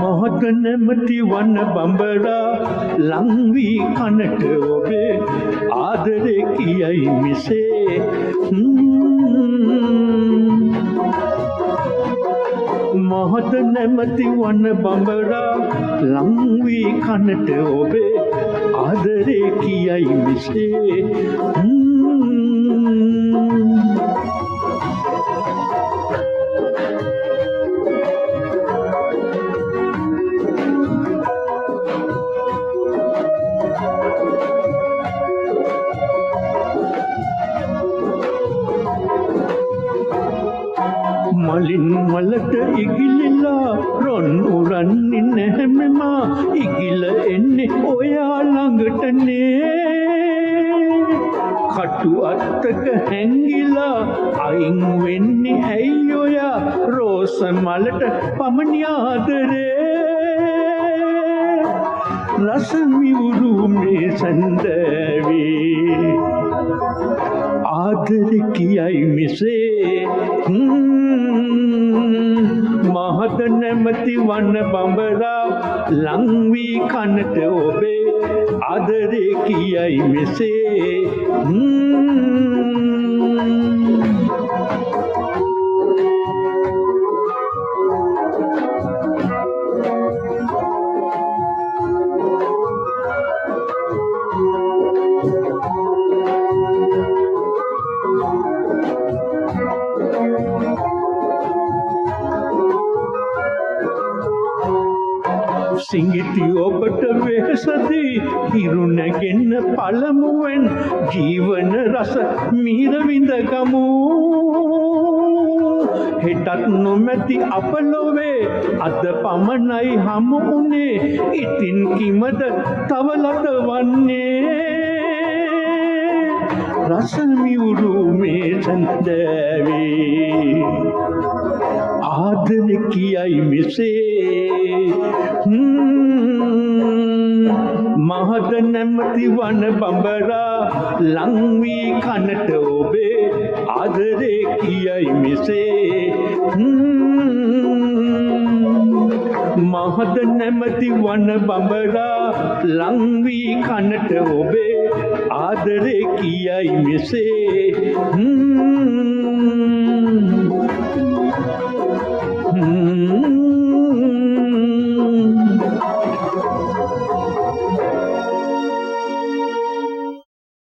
මොහොත නැමැති වන බඹරා ලං වී කනට ඔබේ ආදරේ කියයි මිසේ මොහොත නැමැති වන බඹරා ලං වී කනට ඔබේ ආදරේ කියයි මිසේ මලින් වලට ඉගිලිලා රොන් උරන්නේ නැහැ මෙමා ඉගිල එන්නේ ඔයා ළඟටනේ කටු අත්තක හැංගිලා අයින් වෙන්නේ ඇයි ඔයා රෝස මලට පමණි ආදරේ රස මියුරු මේ සඳවි ආදරේ කියයි මිසේ මහත නැමැති වන බඹරා ලං වී කනට ඔබේ ආදරේ කියයි මෙසේ සිංගිති ඔබට වෙහසදී හිරු නැගෙන්න පළමුවෙන් ජීවන රස මිහිර විඳගමු හෙටත් නොමැති අප ලොවේ අද පමණයි හමු උනේ ඉතින් කිමද තව ලද වන්නේ රස මියුරු මේ සඳවි ආදරේ කියයි මෙසේ මහත නැමැති වන බඹරා ලං වී කනට ඔබේ ආදරේ කියයි මෙසේ මහත නැමැති වන බඹරා ලං වී කනට ඔබේ ආදරේ කියයි මෙසේ